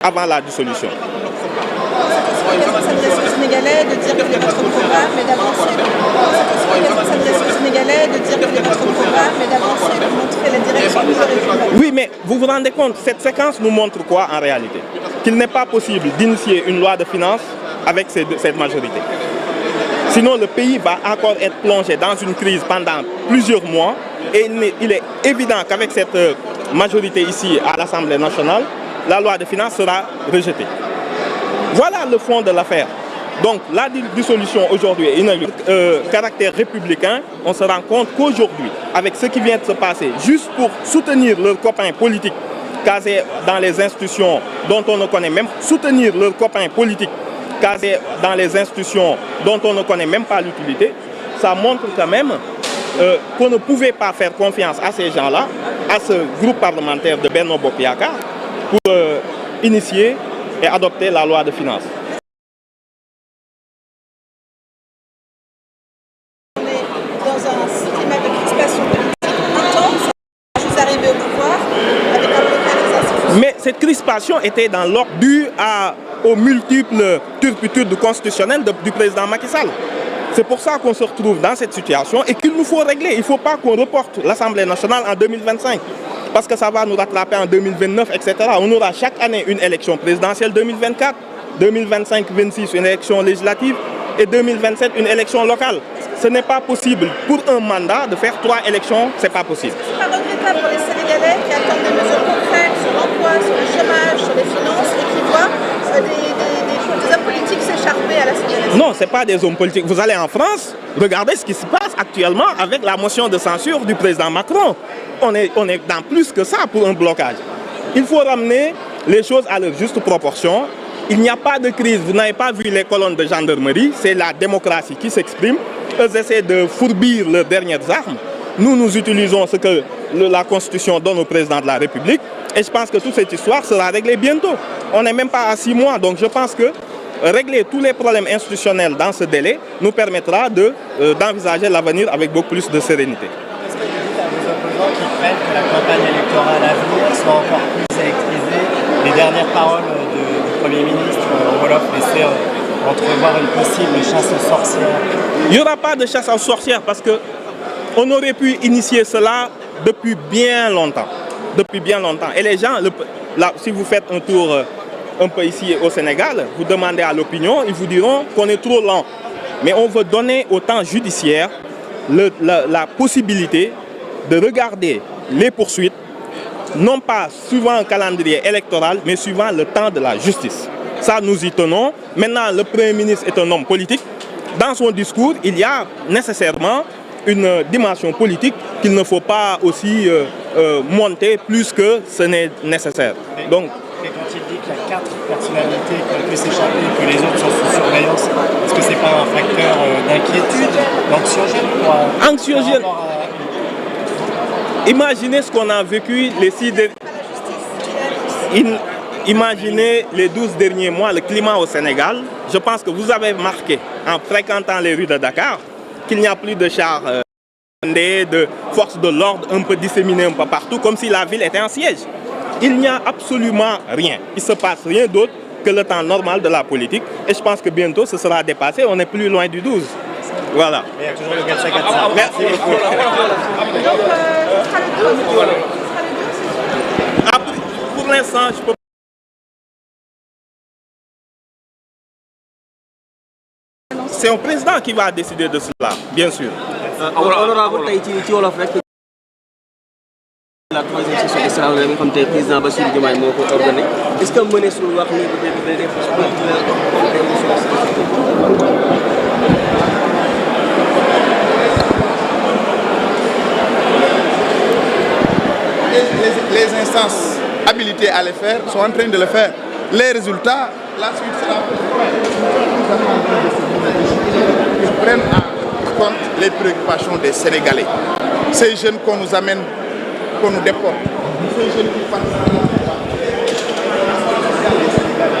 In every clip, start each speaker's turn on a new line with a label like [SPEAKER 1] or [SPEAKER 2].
[SPEAKER 1] avant la dissolution.
[SPEAKER 2] L'occasion s'adresse aux Sénégalais de dire quel est votre programme et d'avancer. L'occasion s'adresse aux Sénégalais de dire quel est votre programme et d'avancer, de montrer la direction que vous aurez prise.
[SPEAKER 1] Oui, mais vous vous rendez compte, cette séquence nous montre quoi en réalité? Qu'il n'est pas possible d'initier une loi de finances avec cette majorité. Sinon, le pays va encore être plongé dans une crise pendant plusieurs mois et il est évident qu'avec cette majorité ici à l'Assemblée nationale, la loi de finances sera rejetée. Voilà le fond de l'affaire. Donc la dissolution aujourd'hui est une caractère républicain. On se rend compte qu'aujourd'hui, avec ce qui vient de se passer, juste pour soutenir leurs copains politiques casés dans les institutions dont on ne connaît même, soutenir leurs copains politiques casés dans les institutions dont on ne connaît même pas l'utilité, ça montre quand même qu'on ne pouvait pas faire confiance à ces gens-là, à ce groupe parlementaire de Benno Bokk Yakaar, pour initier et adopter la loi de finances.
[SPEAKER 2] On est dans un climat de crispation politique intense. Vous arrivez au pouvoir avec un blocage des institutions.
[SPEAKER 1] Mais cette crispation était dans l'ordre dû aux multiples turpitudes constitutionnelles du président Macky Sall. C'est pour ça qu'on se retrouve dans cette situation et qu'il nous faut régler. Il ne faut pas qu'on reporte l'Assemblée nationale en 2025. Parce que ça va nous rattraper en 2029, etc. On aura chaque année une élection présidentielle 2024, 2025-26 une élection législative et 2027 une élection locale. Ce n'est pas possible pour un mandat de faire 3 élections, ce n'est pas possible.
[SPEAKER 2] C'est pas regrettable pour les Sénégalais qui attendent des mesures concrètes sur l'emploi, sur le chômage, sur les finances et qui voient des hommes politiques s'écharper à l'Assemblée nationale.
[SPEAKER 1] Non, ce n'est pas des hommes politiques. Vous allez en France, regardez ce qui se passe actuellement avec la motion de censure du président Macron. On est dans plus que ça pour un blocage. Il faut ramener les choses à leur juste proportion. Il n'y a pas de crise. Vous n'avez pas vu les colonnes de gendarmerie. C'est la démocratie qui s'exprime. Eux essaient de fourbir leurs dernières armes. Nous utilisons ce que la Constitution donne au président de la République. Et je pense que toute cette histoire sera réglée bientôt. On n'est même pas à 6 mois. Donc je pense que régler tous les problèmes institutionnels dans ce délai nous permettra d'envisager l'avenir avec beaucoup plus de sérénité.
[SPEAKER 3] Qui craignent que la campagne électorale à venir soit encore plus électrisée. Les dernières paroles du Premier ministre Wolof laissaient entrevoir une possible chasse aux sorcières.
[SPEAKER 1] Il n'y aura pas de chasse aux sorcières parce qu'on aurait pu initier cela depuis bien longtemps. Depuis bien longtemps. Et les gens, là, si vous faites un tour un peu ici au Sénégal, vous demandez à l'opinion, ils vous diront qu'on est trop lent. Mais on veut donner au temps judiciaire la possibilité de regarder les poursuites, non pas suivant un calendrier électoral, mais suivant le temps de la justice. Ça, nous y tenons. Maintenant, le Premier ministre est un homme politique. Dans son discours, il y a nécessairement une dimension politique qu'il ne faut pas aussi monter plus que ce n'est nécessaire. Donc,
[SPEAKER 3] et quand il dit qu'il y a 4 personnalités qui ont pu s'échapper et que les autres sont sous surveillance, est-ce que ce n'est pas un facteur d'inquiétude, d'anxiogène
[SPEAKER 1] anxiogène. Imaginez ce qu'on a vécu les 6 derniers... Imaginez les 12 derniers mois, le climat au Sénégal. Je pense que vous avez marqué, en fréquentant les rues de Dakar, qu'il n'y a plus de chars de forces de l'ordre un peu disséminés un peu partout, comme si la ville était en siège. Il n'y a absolument rien. Il ne se passe rien d'autre que le temps normal de la politique. Et je pense que bientôt, ce sera dépassé. On est plus loin du 12. Voilà.
[SPEAKER 3] Mais il y a toujours le 4-4.
[SPEAKER 1] Merci beaucoup. Pour l'instant, je peux... C'est un président qui va décider de cela, bien sûr.
[SPEAKER 4] Honorable tey ci wolof rek la troisième session extraordinaire bi nga xam te président Bassirou Diomaye moo ko organisé est-ce que mënees sul wax ni
[SPEAKER 5] les instances habilitées à le faire sont en train de le faire. Les résultats, la suite sera ils prennent en compte les préoccupations des Sénégalais. Ces jeunes qu'on nous amène, qu'on nous déporte, ces jeunes qui partent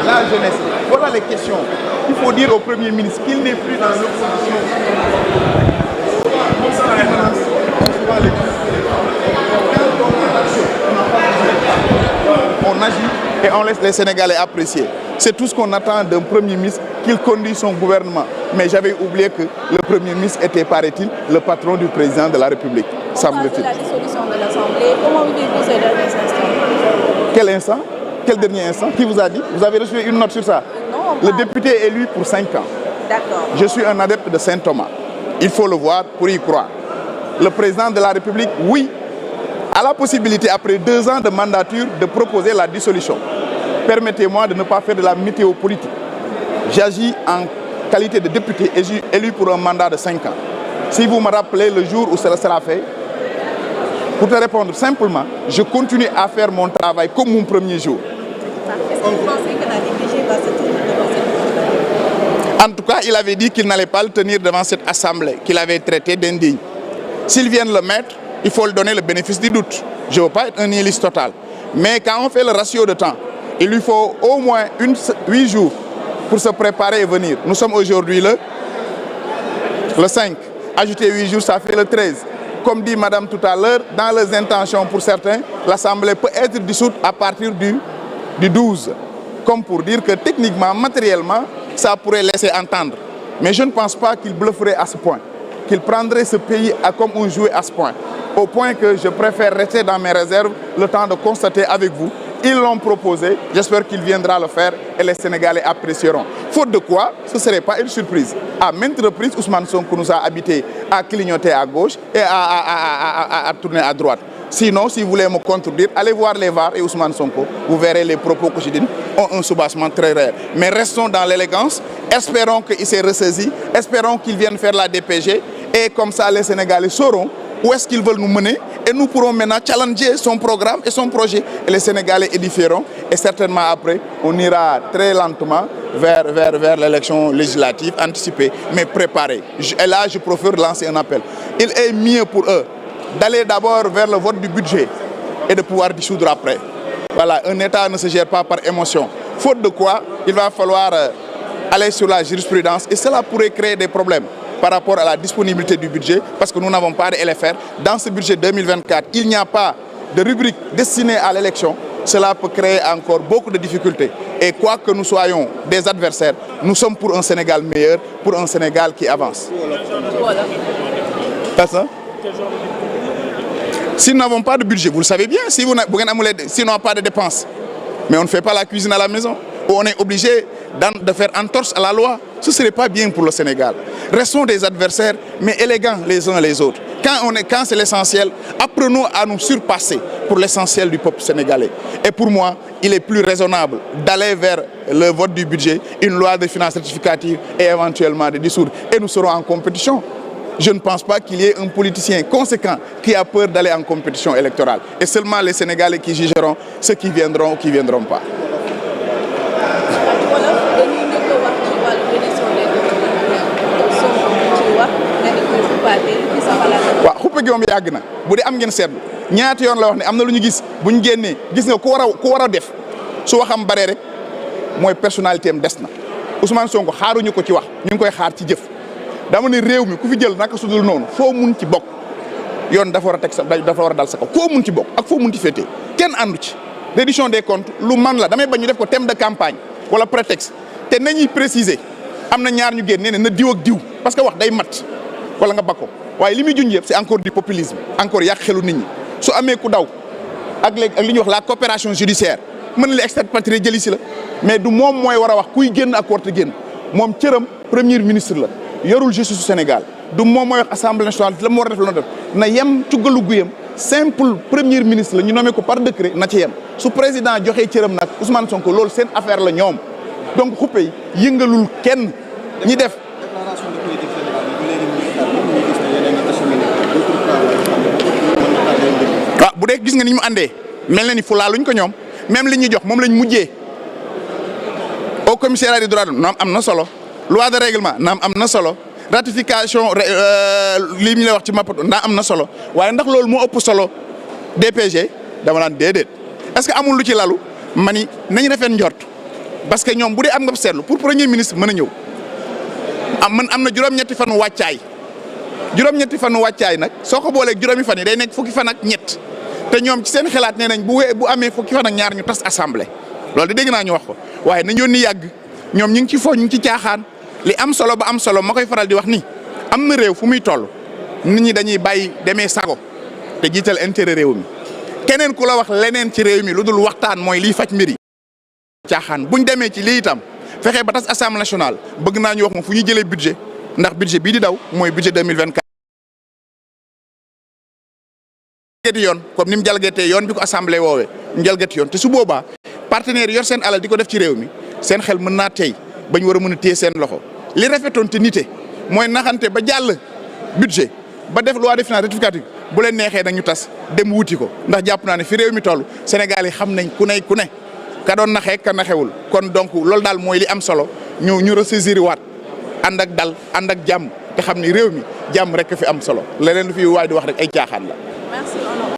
[SPEAKER 5] la jeunesse. Voilà les questions. Il faut dire au Premier ministre qu'il n'est plus dans l'opposition. Quand on a l'action, on n'a pas on agit et on laisse les Sénégalais apprécier. C'est tout ce qu'on attend d'un Premier ministre, qu'il conduise son gouvernement. Mais j'avais oublié que le Premier ministre était, paraît-il, le patron du président de la République, semble-t-il.
[SPEAKER 2] La dissolution de l'Assemblée, comment vivez-vous ces derniers instants?
[SPEAKER 5] Quel instant? Quel dernier instant? Qui vous a dit? Vous avez reçu une note sur ça?
[SPEAKER 2] Non,
[SPEAKER 5] le député est élu pour 5 ans.
[SPEAKER 2] D'accord.
[SPEAKER 5] Je suis un adepte de Saint Thomas. Il faut le voir pour y croire. Le président de la République, oui, a la possibilité, après 2 ans de mandature, de proposer la dissolution. Permettez-moi de ne pas faire de la météo politique. J'agis en qualité de député élu pour un mandat de 5 ans. Si vous me rappelez le jour où cela sera fait, pour te répondre simplement, je continue à faire mon travail comme mon premier jour.
[SPEAKER 2] Est-ce que vous pensez que la DPG va se tenir devant cette Assemblée?
[SPEAKER 5] En tout cas, il avait dit qu'il n'allait pas le tenir devant cette Assemblée, qu'il avait traité d'indigne. S'ils viennent le mettre, il faut lui donner le bénéfice du doute. Je ne veux pas être un nihiliste total. Mais quand on fait le ratio de temps, il lui faut au moins 8 jours pour se préparer et venir. Nous sommes aujourd'hui le 5. Ajouter 8 jours, ça fait le 13. Comme dit madame tout à l'heure, dans les intentions pour certains, l'Assemblée peut être dissoute à partir du 12. Comme pour dire que techniquement, matériellement, ça pourrait laisser entendre. Mais je ne pense pas qu'il blufferait à ce point, qu'il prendrait ce pays comme un jouet à ce point. Au point que je préfère rester dans mes réserves le temps de constater avec vous. Ils l'ont proposé, j'espère qu'il viendra le faire et les Sénégalais apprécieront. Faute de quoi, ce ne serait pas une surprise. À maintes reprises, Ousmane Sonko nous a habité à clignoter à gauche et à tourner à droite. Sinon, si vous voulez me contredire, allez voir les VAR et Ousmane Sonko. Vous verrez les propos que je dis ont un soubassement très rare. Mais restons dans l'élégance, espérons qu'il s'est ressaisi, espérons qu'il vienne faire la DPG et comme ça les Sénégalais sauront où est-ce qu'ils veulent nous mener et nous pourrons maintenant challenger son programme et son projet. Et les Sénégalais édifieront et certainement après, on ira très lentement vers l'élection législative anticipée, mais préparée. Et là, je préfère lancer un appel. Il est mieux pour eux d'aller d'abord vers le vote du budget et de pouvoir dissoudre après. Voilà, un État ne se gère pas par émotion. Faute de quoi, il va falloir aller sur la jurisprudence et cela pourrait créer des problèmes par rapport à la disponibilité du budget, parce que nous n'avons pas de LFR. Dans ce budget 2024, il n'y a pas de rubrique destinée à l'élection. Cela peut créer encore beaucoup de difficultés. Et quoi que nous soyons des adversaires, nous sommes pour un Sénégal meilleur, pour un Sénégal qui avance. Si nous n'avons pas de budget, vous le savez bien, si nous n'avons pas de dépenses, mais on ne fait pas la cuisine à la maison, on est obligé de faire entorse à la loi, ce ne serait pas bien pour le Sénégal. Restons des adversaires, mais élégants les uns les autres. Quand c'est l'essentiel, apprenons à nous surpasser pour l'essentiel du peuple sénégalais. Et pour moi, il est plus raisonnable d'aller vers le vote du budget, une loi de finances rectificative et éventuellement de dissoudre. Et nous serons en compétition. Je ne pense pas qu'il y ait un politicien conséquent qui a peur d'aller en compétition électorale. Et seulement les Sénégalais qui jugeront ceux qui viendront ou qui ne viendront pas. waaw xuppe gi moom yàgg na bu dee am ngeen seetlu ñaata yoon la wax ne am na lu ñu gis bu ñu génnee gis nga ku war a def su waxam baree rek mooy personnalité am des na Ousmane Sonko xaaruñu ko ci wax ñu ngi koy xaar ci jëf dama ne réew mi ku fi jël naka sudul noonu foo mun ci bokk yoon dafa war a teg dafa war a dal sa kaw foo mun ci bokk ak foo mun ci féetee kenn àndu ci reddition des comptes lu man la damay bañ ñu def ko thème de campagne wala prétexte te nañuy préciser am na ñaar ñu génne ne na diw ak diw parce que wax day mat wala nga bakko waaye li muy junj yëpp c'est encore du populisme encore yàq xelu nit ñi su amee ku daw ak li ñuy wax la coopération judiciaire mën na la expatrier jëli si la mais du moom mooy war a wax kuy génn ak warta génn moom cëram premier ministre la yorul justice su Sénégal du moom mooy wax assemblée nationale la mu war a def la def na yem cuggalu guyam simple premier ministre la ñu nommé ko par décret na ci yem su président joxee cëram nag Ousmane Sonko loolu seen affaire la ñoom donc xuppe yi yëngalul kenn ñi def. waaw bu dee gis nga ni ñu àndee mel na ni fulaaluñ ko ñoom même li ñuy jox moom lañ mujjee au commissariat des droits de l'homme naam am na solo loi de règlement naam am na solo ratification li ñu lay wax ci Maputo naam am na solo waaye ndax loolu moo ëpp solo DPG dama naan déedéet est-ce que amul lu ci lalu ma ni nañ rafet njort parce que ñoom bu dee am nga seetlu pour premier ministre mën a ñëw am na juróom-ñetti fanu wàccaay juróom-ñetti fanu wàccaay nag soo ko booleeg juróomi fan yi day nekk fukki fan ak ñett te ñoom ci seen xalaat nee nañ bu amee fukki fan ak ñaar ñu tas assemblée loolu de dégg naa ñu wax ko waaye nañ yónni yàgg ñoom ñu ngi ci fo ñu ngi ci caaxaan li am solo ba am solo ma koy faral di wax ni am na réew fu muy toll nit ñi dañuy bàyyi demee sago te jiital intérêt réew mi keneen ku la wax leneen ci réew mi lu dul waxtaan mooy liy faj mbir yi caaxaan buñ demee ci lii itam fexe ba tas assemblée nationale bëgg naa ñu wax ma fu ñuy jëlee budget ndax budget bii di daw mooy budget 2024. jalgati yoon comme ni mu jalgatee yoon bi ko assemblée woowee ñu jalgati yoon te su boobaa partenaires yor seen alal di ko def ci réew mi seen xel mën naa tey ba ñu war a mën a téye seen loxo li rafetoon te nite mooy naxante ba jàll budget ba def loi de finances rectificative bu leen neexee nag ñu tas dem wuti ko ndax jàpp naa ne fi réew mi toll Sénégal yi xam nañ ku ne ka doon naxee ka naxewul kon donc loolu daal mooy li am solo ñu ressaisir waat ànd ak dal ànd ak jàmm te xam ni réew mi jàmm rek fi am solo leneen lu fi waay di wax rek ay caaxaan la.